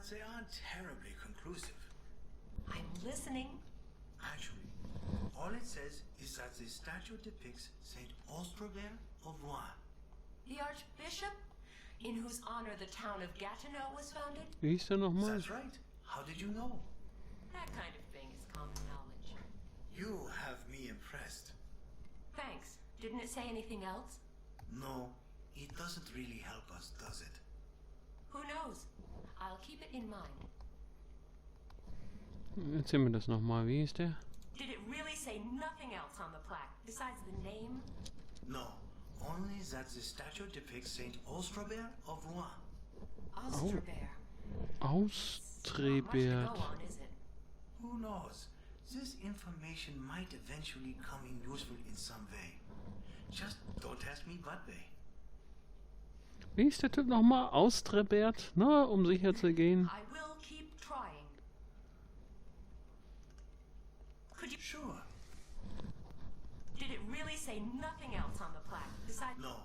but they aren't terribly conclusive. I'm listening. Actually, all it says is that the statue depicts Saint Ostrobert of Rouen. The Archbishop, in whose honor the town of Gatineau was founded? Wie hieß der nochmal? That's right. How did you know? That kind of thing is common knowledge. You have me impressed. Thanks. Didn't it say anything else? No, it doesn't really help us, does it? Who knows? I'll keep it in mind. Erzähl mir das nochmal. Wie hieß der? Did it really say nothing else on the plaque besides the name? No, only that the statue depicts Saint Ostrobert of Rouen. Ostrobert. Not much to Austrebert. go on, is it? Who knows? This information might eventually come in useful in some way. Just don't ask me what way. Wie ist der Typ nochmal? Austrebert? Na, um sicher zu gehen. I will keep trying. Could you... Sure. Did it really say nothing else on the plaque besides... No,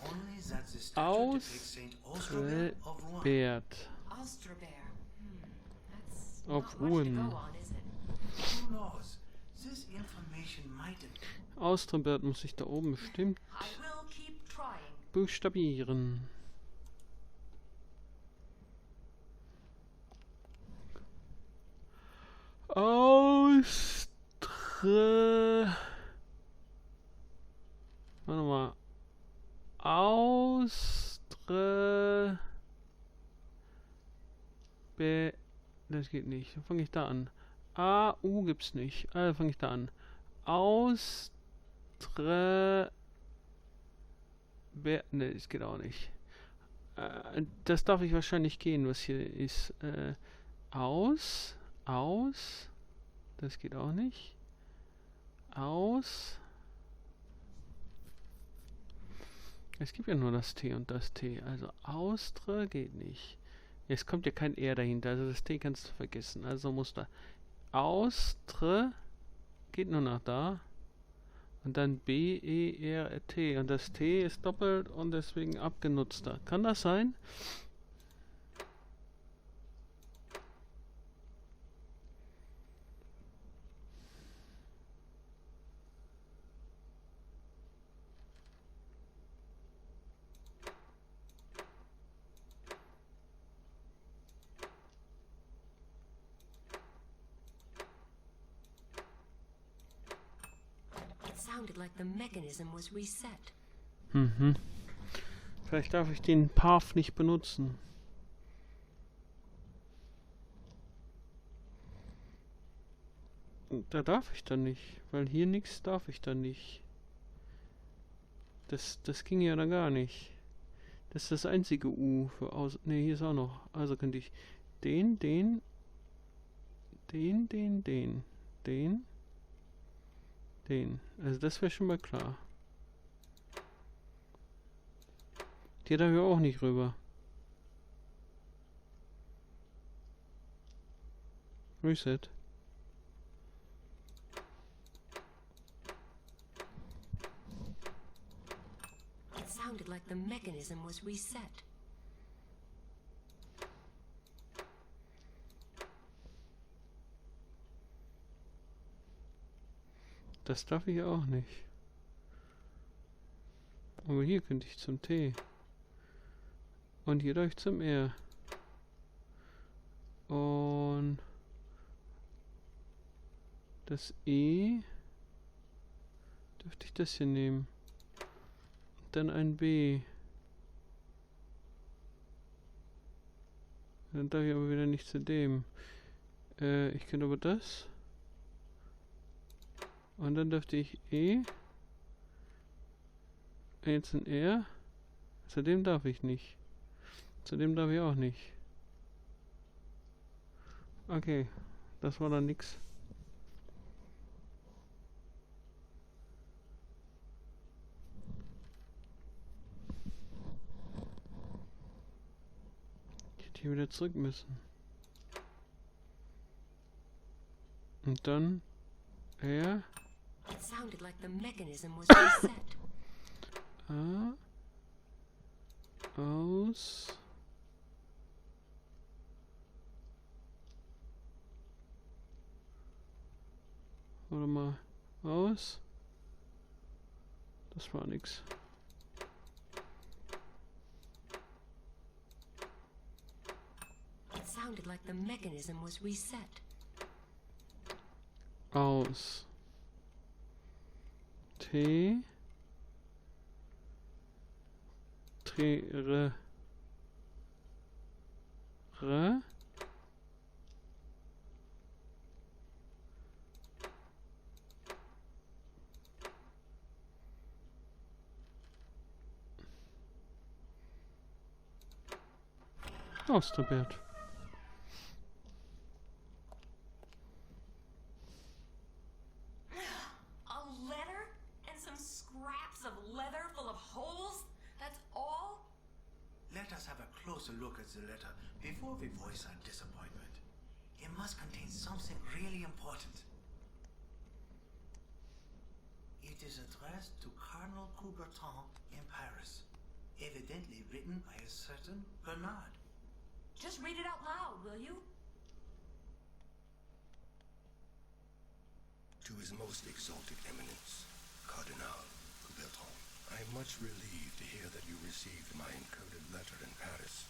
only that the statue depicts Saint Ostrobert of Rouen. Austrebert. Ostrobert. That's Auf not much to Rouen. go on, is it? Who knows? This information might have... Austrebert muss ich da oben bestimmt I will keep trying. buchstabieren. Warte mal. Das geht nicht. Dann fange ich da an. A-U gibt's nicht. Also fange ich da an. Ne, das geht auch nicht. Das darf ich wahrscheinlich gehen, was hier ist. Aus. Das geht auch nicht. Es gibt ja nur das T und das T. Also Austre geht nicht. Es kommt ja kein R dahinter. Also das T kannst du vergessen. Also muss da Austre geht nur nach da. Und dann B-E-R-T. Und das T ist doppelt und deswegen abgenutzter. Kann das sein? Sounded like the mechanism was reset. Mhm. Vielleicht darf ich den Path nicht benutzen. Da darf ich dann nicht, weil hier nichts darf ich dann nicht. Das ging ja da gar nicht. Das ist das einzige U für aus. Ne, hier ist auch noch. Also könnte ich den. Also das wäre schon mal klar. Hier darf ich auch nicht rüber. Reset. It sounded like the mechanism was reset. Das darf ich auch nicht. Aber hier könnte ich zum T. Und hier darf ich zum R. Und das E dürfte ich das hier nehmen. Und dann ein B. Dann darf ich aber wieder nicht zu dem. Ich könnte aber das. Und dann dürfte ich E. Jetzt ein R. Zu dem darf ich nicht. Zu dem darf ich auch nicht. Okay, das war dann nix. Ich hätte hier wieder zurück müssen. Und dann R. It sounded like the mechanism was reset. A. Aus. Aus. Das war nix. It sounded like the mechanism was reset. Aus. T. Tre. Re. Ausprobiert. A letter and some scraps of leather full of holes? That's all? Let us have a closer look at the letter before we voice our disappointment. It must contain something really important. It is addressed to Cardinal Coubertin in Paris, evidently written by a certain Bernard. Just read it out loud, will you? To His Most Exalted Eminence, Cardinal Coubertin, I am much relieved to hear that you received my encoded letter in Paris.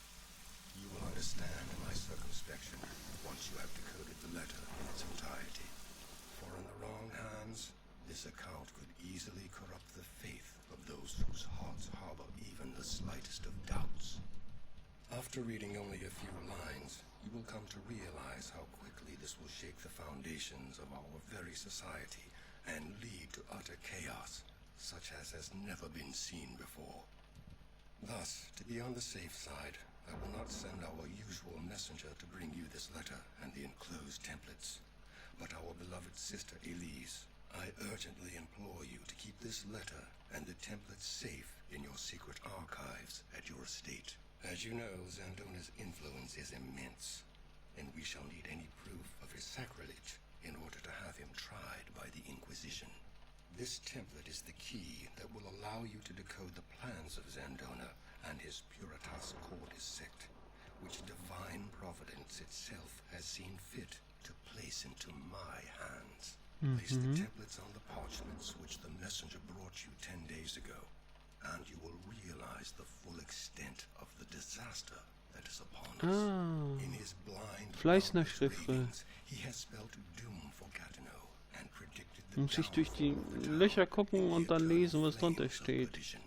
You will understand my circumspection once you have decoded the letter in its entirety. For in the wrong hands, this account could easily corrupt the faith of those whose hearts harbor even the slightest of doubts. After reading only a few lines, you will come to realize how quickly this will shake the foundations of our very society and lead to utter chaos, such as has never been seen before. Thus, to be on the safe side, I will not send our usual messenger to bring you this letter and the enclosed templates, but our beloved sister Elise. I urgently implore you to keep this letter and the templates safe in your secret archives at your estate. As you know, Zandona's influence is immense, and we shall need any proof of his sacrilege in order to have him tried by the Inquisition. This template is the key that will allow you to decode the plans of Zandona and his Puritas Cordis sect, which divine providence itself has seen fit to place into my hands. Place the templates on the parchments which the messenger brought you 10 days ago, and you will realize the full extent of the disaster that is upon us. In his blind Fleißnachschrift. he has spelled doom for Gatineau and predicted the Muss ich durch die downfall of the Löcher town gucken in the und dann eternal lesen, was drunter flames of steht. perdition.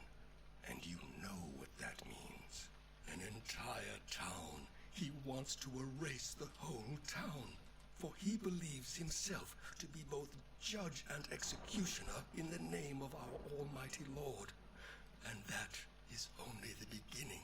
And you know what that means. An entire town. He wants to erase the whole town, for he believes himself to be both judge and executioner in the name of our Almighty Lord. And that is only the beginning.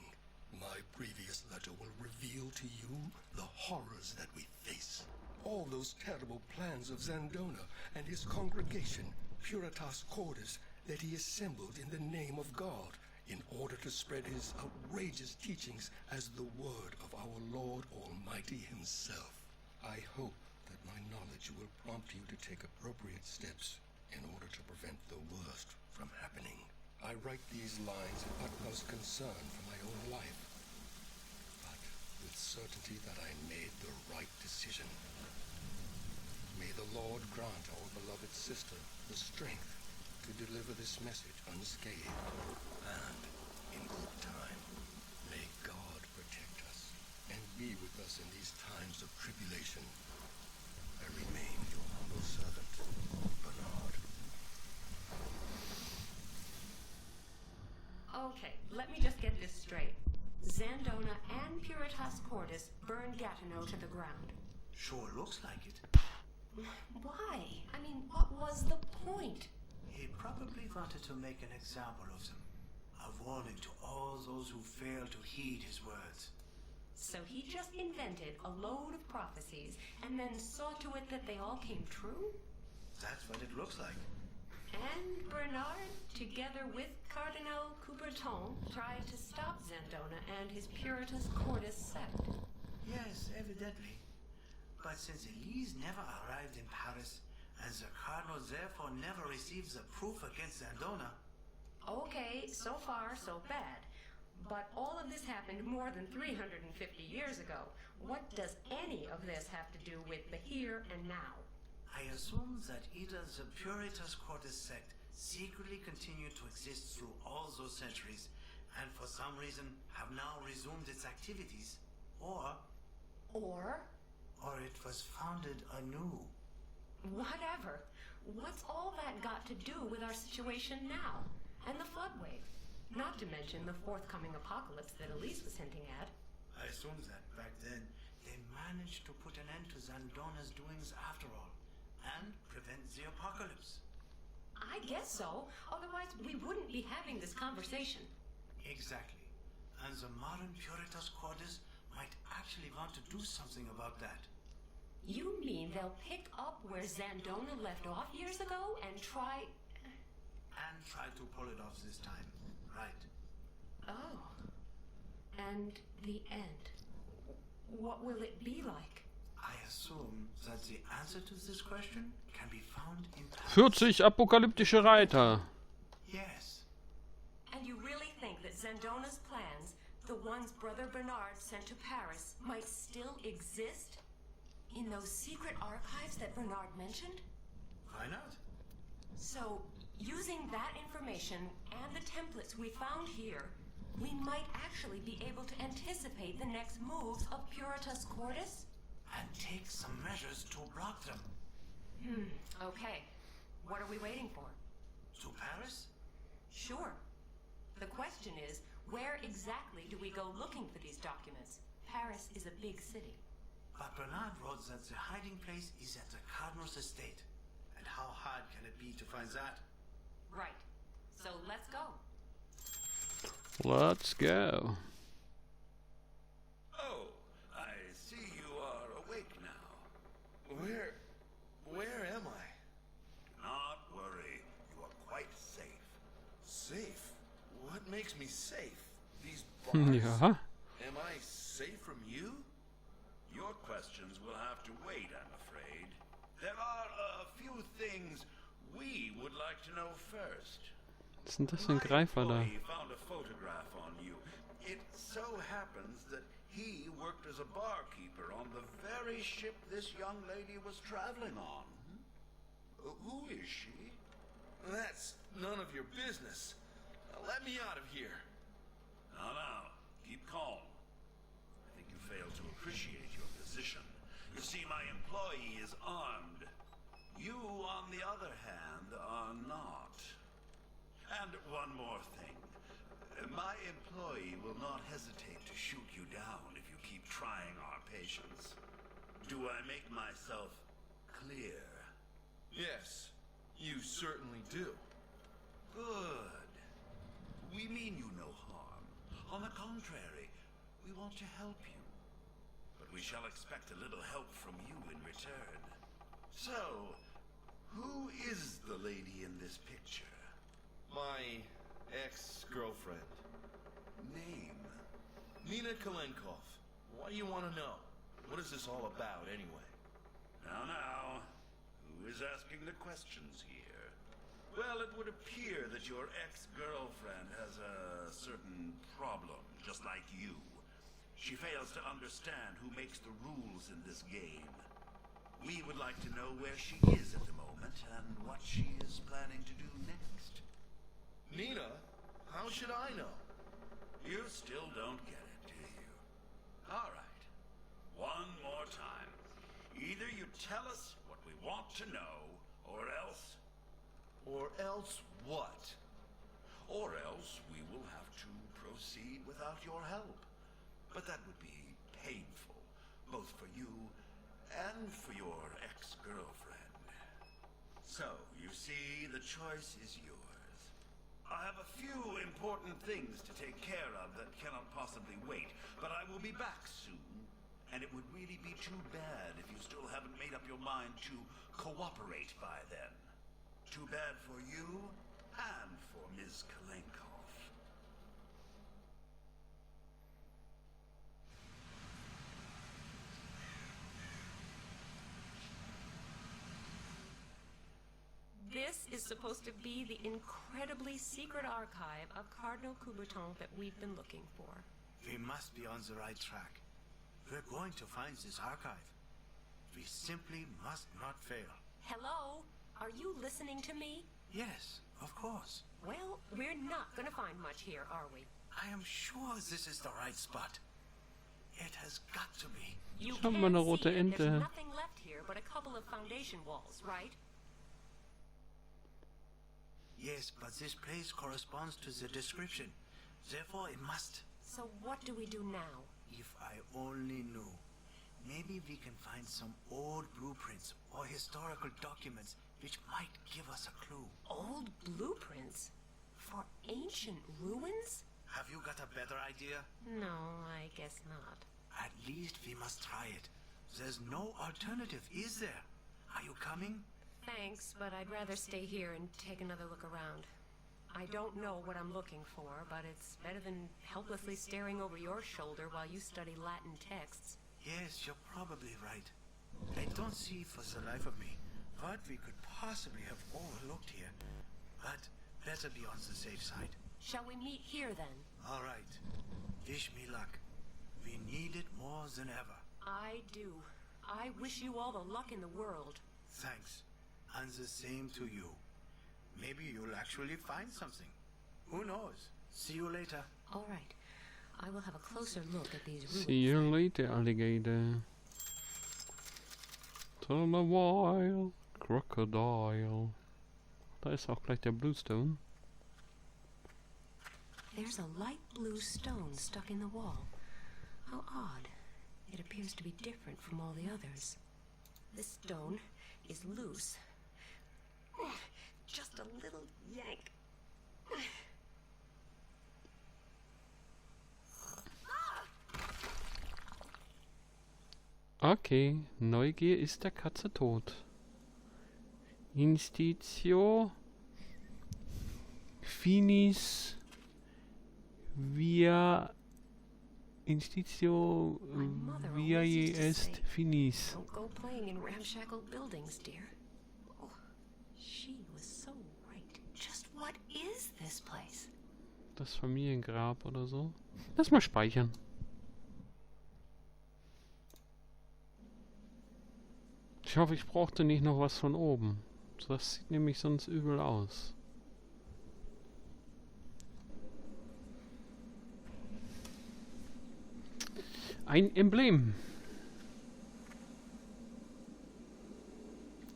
My previous letter will reveal to you the horrors that we face. All those terrible plans of Zandona and his congregation, Puritas Cordis, that he assembled in the name of God in order to spread his outrageous teachings as the word of our Lord Almighty himself. I hope that my knowledge will prompt you to take appropriate steps in order to prevent the worst from happening. I write these lines in utmost concern for my own life, but with certainty that I made the right decision. May the Lord grant our beloved sister the strength to deliver this message unscathed, and in good time. May God protect us and be with us in these times of tribulation. I remain your humble servant, Bernard. Okay, let me just get this straight. Zandona and Puritas Cordis burned Gatineau to the ground. Sure looks like it. Why? I mean, what was the point? He probably wanted to make an example of them, a warning to all those who fail to heed his words. So he just invented a load of prophecies and then saw to it that they all came true? That's what it looks like. And Bernard, together with Cardinal Coubertin, tried to stop Zandona and his Puritas Cordis sect. Yes, evidently. But since Elise never arrived in Paris, and the Cardinal therefore never receives the proof against Zandona. Okay, so far so bad. But all of this happened more than 350 years ago. What does any of this have to do with the here and now? I assume that either the Puritas Cordis sect secretly continued to exist through all those centuries, and for some reason have now resumed its activities, or it was founded anew. Whatever. What's all that got to do with our situation now? And the flood wave? Not to mention the forthcoming apocalypse that Elise was hinting at. I assume that back then they managed to put an end to Zandona's doings after all, and prevent the apocalypse. I guess so. Otherwise, we wouldn't be having this conversation. Exactly. And the modern Puritas Cordis might actually want to do something about that. You mean they'll pick up where Zandona left off years ago and try... And try to pull it off this time. Right. Oh. And the end. What will it be like? I assume that the answer to this question can be found in... 40 apokalyptische Reiter. Yes. And you really think that Zandona's plans, the ones Brother Bernard sent to Paris, might still exist? In those secret archives that Bernard mentioned? Why not? So, using that information and the templates we found here, we might actually be able to anticipate the next moves of Puritas Cordis? And take some measures to block them. Okay. What are we waiting for? To Paris? Sure. The question is, where exactly do we go looking for these documents? Paris is a big city. But Bernard wrote that the hiding place is at the Cardinal's estate. And how hard can it be to find that? Right. So let's go. Let's go. Oh, I see you are awake now. Where am I? Do not worry. You are quite safe. Safe? What makes me safe? These bars? Ja. Am I safe from you? Your questions will have to wait, I'm afraid. There are a few things we would like to know first. Was ist denn das für ein Greifer da? My employee found a photograph on you. It so happens that he worked as a barkeeper on the very ship this young lady was traveling on. Who is she? That's none of your business. Now let me out of here. Now, keep calm. I think you fail to appreciate your position. You see, my employee is armed. You, on the other hand, are not. And one more thing. My employee will not hesitate to shoot you down if you keep trying our patience. Do I make myself clear? Yes, you certainly do. Good. We mean you no harm. On the contrary, we want to help you. But we shall expect a little help from you in return. So, who is the lady in this picture? My ex-girlfriend. Name? Nina Kalenkow. Why do you want to know? What is this all about, anyway? Now, who is asking the questions here? Well, it would appear that your ex-girlfriend has a certain problem, just like you. She fails to understand who makes the rules in this game. We would like to know where she is at the moment and what she is planning to do next. Nina? How should I know? You still don't get it, do you? All right. One more time. Either you tell us what we want to know, or else... Or else what? Or else we will have to proceed without your help. But that would be painful, both for you and for your ex-girlfriend. So, you see, the choice is yours. I have a few important things to take care of that cannot possibly wait, but I will be back soon. And it would really be too bad if you still haven't made up your mind to cooperate by then. Too bad for you and for Ms. Kalenkow. This is supposed to be the incredibly secret archive of Cardinal Coubertin that we've been looking for. We must be on the right track. We're going to find this archive. We simply must not fail. Hello? Are you listening to me? Yes, of course. Well, we're not gonna find much here, are we? I am sure this is the right spot. It has got to be. You Ich hab can mal eine see rote that Ente. there's nothing left here but a couple of foundation walls, right? Yes, but this place corresponds to the description. Therefore, it must. So what do we do now? If I only knew. Maybe we can find some old blueprints or historical documents which might give us a clue. Old blueprints? For ancient ruins? Have you got a better idea? No, I guess not. At least we must try it. There's no alternative, is there? Are you coming? Thanks, but I'd rather stay here and take another look around. I don't know what I'm looking for, but it's better than helplessly staring over your shoulder while you study Latin texts. Yes, you're probably right. I don't see for the life of me what we could possibly have overlooked here. But better be on the safe side. Shall we meet here then? All right. Wish me luck. We need it more than ever. I do. I wish you all the luck in the world. Thanks. And the same to you. Maybe you'll actually find something. Who knows? See you later. All right. I will have a closer look at these ruins. See you later, alligator. Till a while, crocodile. Da ist auch gleich der Bluestone. There's a light blue stone stuck in the wall. How odd. It appears to be different from all the others. This stone is loose. Just a little yank. Okay, Neugier ist der Katze tot. Institio finis via Institio viae est finis. Don't go playing in ramshackle buildings, dear. Oh, she was so right. Just what is this place? Das Familiengrab oder so. Lass mal speichern. Ich hoffe, ich brauchte nicht noch was von oben. Das sieht nämlich sonst übel aus. Ein Emblem.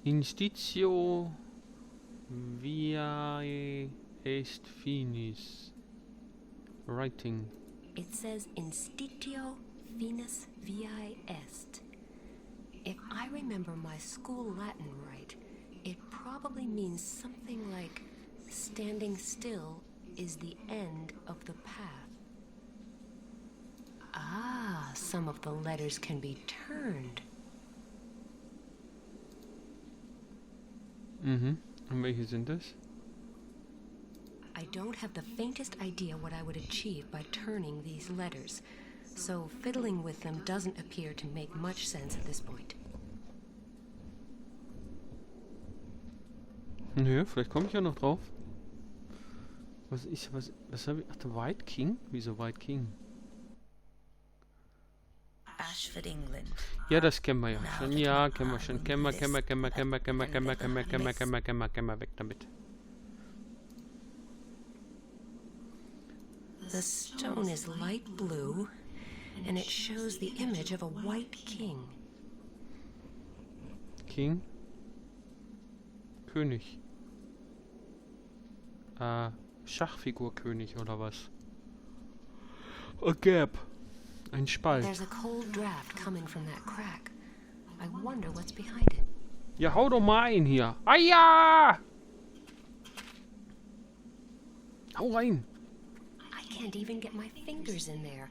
Institio viae est finis. Writing. It says Institio finis viae est. If I remember my school Latin right, it probably means something like standing still is the end of the path. Ah, some of the letters can be turned. Mhm. Und welche sind das? I don't have the faintest idea what I would achieve by turning these letters, so fiddling with them doesn't appear to make much sense at this point. Nö, vielleicht komme ich ja noch drauf. Was habe ich? Ach, der White King? Wieso White King? Ashford, England. Ja, das kennen wir ja schon. Ja, kennen wir schon. Kennen wir. Weg damit. The stone is light blue, and it shows the image of a white king. King? König. Schachfigurkönig oder was? A gap. Ein Spalt. There's a cold draft coming from that crack. I wonder what's behind it. Ja, hau doch mal ein hier. Ah ja! Hau rein. I can't even get my fingers in there.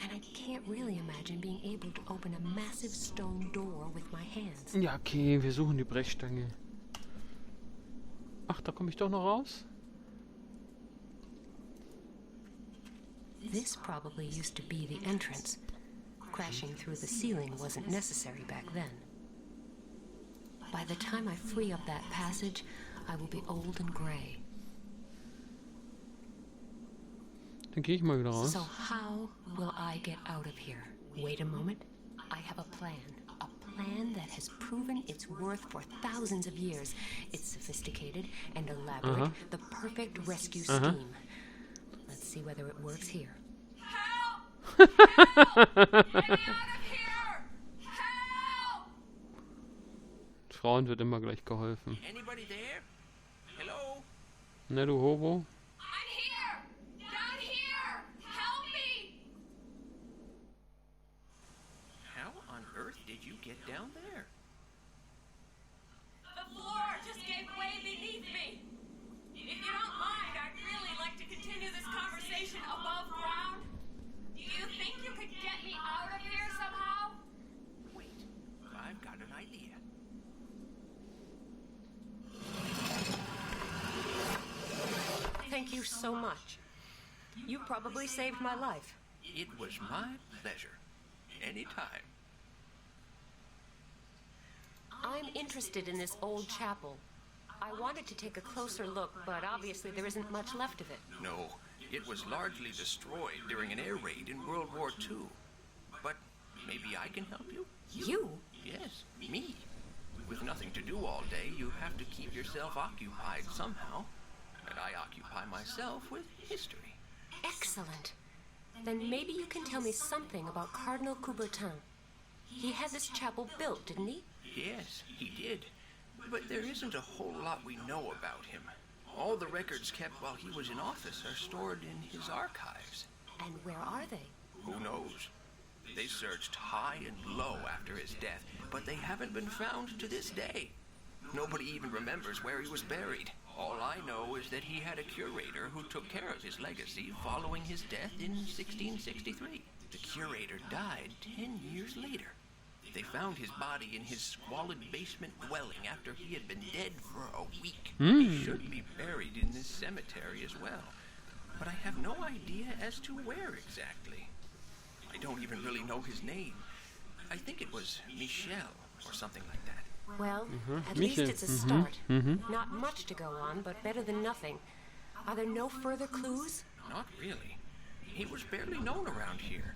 And I can't really imagine being able to open a massive stone door with my hands. Ja, okay, wir suchen die Brechstange. Ach, da komme ich doch noch raus? This probably used to be the entrance. Crashing through the ceiling wasn't necessary back then. By the time I free up that passage, I will be old and gray. Dann gehe ich mal wieder raus. So how will I get out of here? Wait a moment. I have a plan. A plan that has proven its worth for thousands of years. It's sophisticated and elaborate, the perfect rescue scheme. Let's see whether it works here. Help! Help! Get me out of here! Help! Frauen wird immer gleich geholfen. Anybody there? Hello? Ne, du Hobo? I'm here! Down here! Help me! How on earth did you get down there? The floor just gave way beneath me. If you don't mind, I'd really like to continue this conversation above ground. Do you think you could get me out of here somehow? Wait, I've got an idea. Thank you so much. You probably saved my life. It was my pleasure. Anytime. I'm interested in this old chapel. I wanted to take a closer look, but obviously there isn't much left of it. No, it was largely destroyed during an air raid in World War II. But maybe I can help you? You? Yes, me. With nothing to do all day, you have to keep yourself occupied somehow. And I occupy myself with history. Excellent. Then maybe you can tell me something about Cardinal Coubertin. He had this chapel built, didn't he? Yes, he did. But there isn't a whole lot we know about him. All the records kept while he was in office are stored in his archives. And where are they? Who knows? They searched high and low after his death, but they haven't been found to this day. Nobody even remembers where he was buried. All I know is that he had a curator who took care of his legacy following his death in 1663. The curator died 10 years later. They found his body in his squalid basement dwelling after he had been dead for a week. He should be buried in this cemetery as well. But I have no idea as to where exactly. I don't even really know his name. I think it was Michel or something like that. Well, at least it's a start. Not much to go on, but better than nothing. Are there no further clues? Not really. He was barely known around here.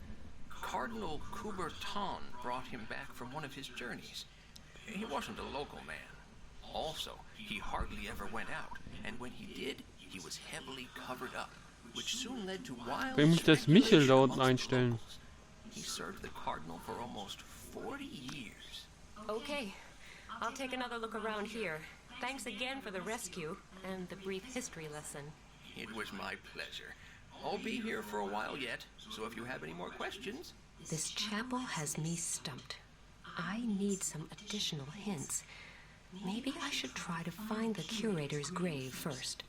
Cardinal Coubertin brought him back from one of his journeys. He wasn't a local man. Also, he hardly ever went out, and when he did, he was heavily covered up, which soon led to wild Wenn muss das Michel da unten speculation amongst the einstellen? locals. He served the cardinal for almost 40 years. Okay. I'll take another look around here. Thanks again for the rescue and the brief history lesson. It was my pleasure. I'll be here for a while yet, so if you have any more questions... This chapel has me stumped. I need some additional hints. Maybe I should try to find the curator's grave first.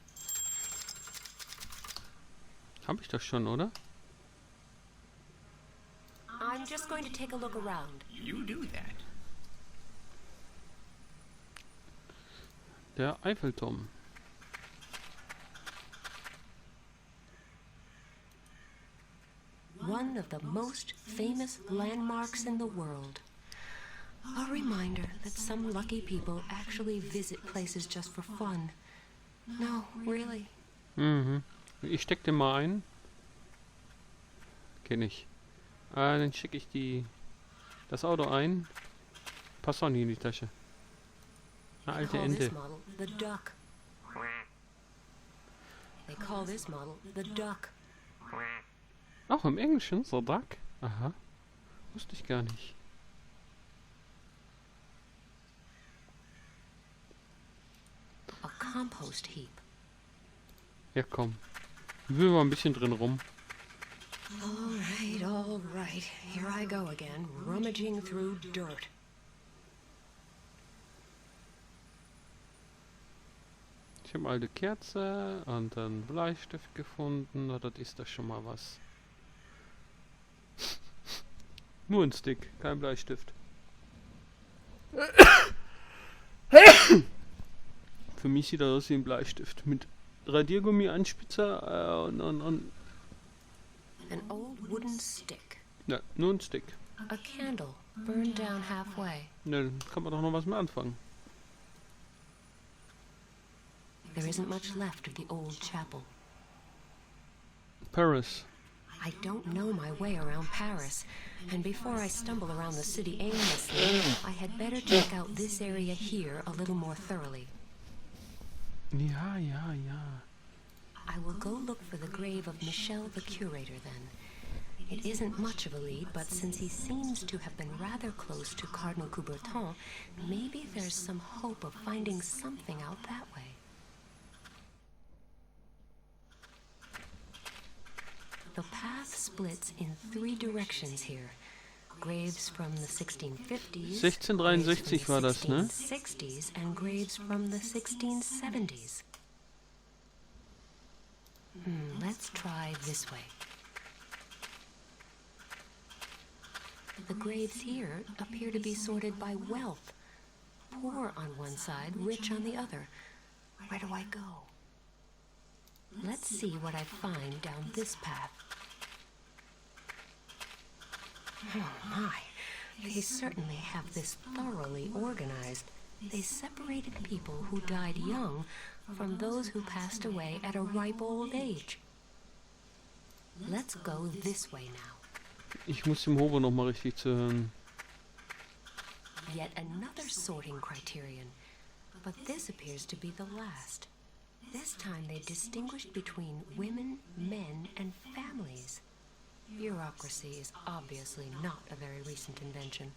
Hab ich das schon, oder? I'm just going to take a look around. You do that. Der Eiffelturm. One of the most famous landmarks in the world. A reminder that some lucky people actually visit places just for fun. No, really. Ich steck den mal ein. Kenn ich. Dann schicke ich das Auto ein. Passt auch nicht in die Tasche. Eine alte Call this Ente. model the duck. They call this model the duck. Auch im Englischen, so Duck? Aha. Wusste ich gar nicht. A compost heap. Ja, komm. Wühlen wir ein bisschen drin rum. All right. Here I go again, rummaging through dirt. Ich habe eine alte Kerze und einen Bleistift gefunden. Na, das ist doch schon mal was. Nur ein Stick, kein Bleistift. Für mich sieht das aus wie ein Bleistift. Mit Radiergummi, Anspitzer und An old wooden stick. ja, nur ein Stick. A candle burned down halfway. Na, dann kann man doch noch was mit anfangen. There isn't much left of the old chapel. Paris. I don't know my way around Paris, and before I stumble around the city aimlessly, I had better check out this area here a little more thoroughly. Ja, ja, ja. I will go look for the grave of Michel the curator then. It isn't much of a lead, but since he seems to have been rather close to Cardinal Coubertin, maybe there's some hope of finding something out that way. The path splits in 3 directions here. Graves from the 1650s, 1663 war das, ne? 1660s, and graves from the 1670s. Let's try this way. The graves here appear to be sorted by wealth. Poor on one side, rich on the other. Where do I go? Let's see what I find down this path. Oh my, they certainly have this thoroughly organized. They separated people who died young from those who passed away at a ripe old age. Let's go this way now. Ich muss dem Hobo noch mal richtig zuhören. Yet another sorting criterion, but this appears to be the last. This time they distinguished between women, men, and families. Bureaucracy is obviously not a very recent invention.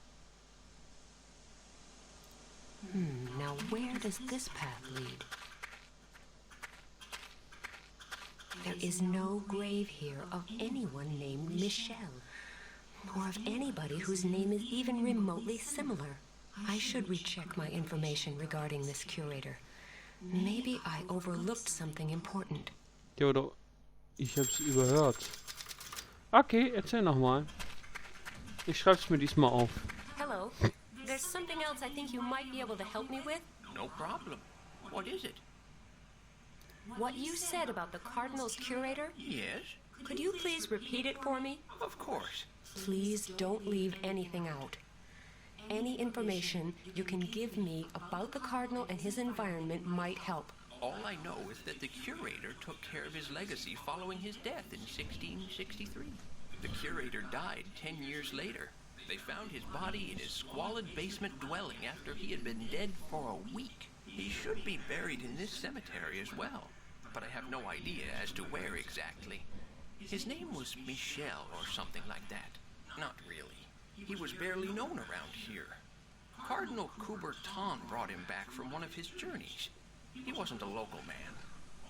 Now where does this path lead? There is no grave here of anyone named Michel, or of anybody whose name is even remotely similar. I should recheck my information regarding this curator. Maybe I overlooked something important. Ja, oder ich hab's überhört. Okay, erzähl nochmal. Ich schreib's mir diesmal auf. Hello. There's something else I think you might be able to help me with. No problem. What is it? What you said about the Cardinal's curator? Yes, Could you please repeat it for me? of course. Please don't leave anything out. Any information you can give me about the Cardinal and his environment might help. All I know is that the curator took care of his legacy following his death in 1663. The curator died 10 years later. They found his body in his squalid basement dwelling after he had been dead for a week. He should be buried in this cemetery as well, but I have no idea as to where exactly. His name was Michel or something like that. Not really. He was barely known around here. Cardinal Coubertin brought him back from one of his journeys. He wasn't a local man.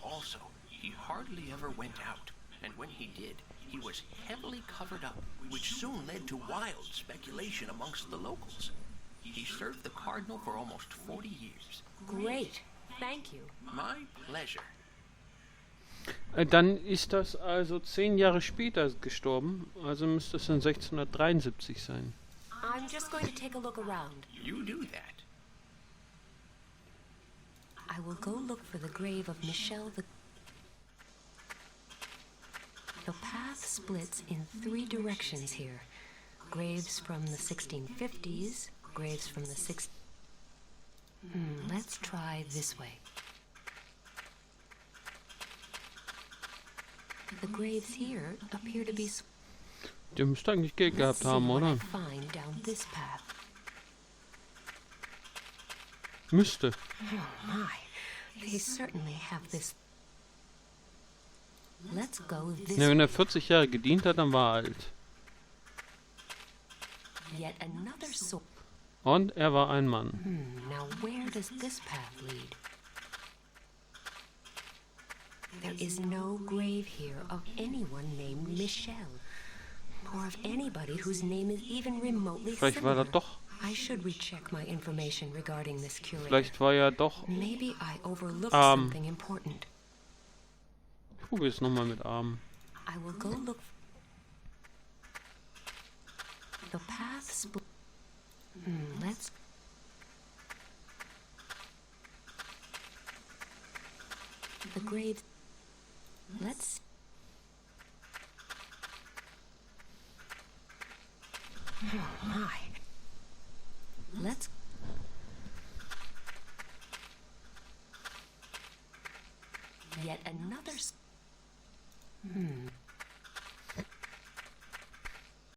Also, he hardly ever went out, and when he did, he was heavily covered up, which soon led to wild speculation amongst the locals. He served the Cardinal for almost 40 years. Great. Thank you. My pleasure. Dann ist das also 10 Jahre später gestorben. Also müsste es dann 1673 sein. I'm just going to take a look around. You do that. I will go look for the grave of Michel the... The path splits in 3 directions here. Graves from the 1650s, graves from the let's try this way. The graves here appear to be... Der müsste eigentlich Geld gehabt haben, oder? Find down this path. Müsste. Oh my, they certainly have this. Let's go this Ja, wenn er 40 Jahre gedient hat, dann war er alt. Yet another sort. Und er war ein Mann. Now where does this path lead? There is no grave here of anyone named Michel, or of anybody whose name is even remotely Vielleicht war similar. er doch. I should recheck my information regarding this curator. Vielleicht war er doch. Maybe I overlooked something important. Ich probiere es nochmal mit Arm. I will go look. The paths. Let's. The graves. Let's. Oh my. Let's. Yet another.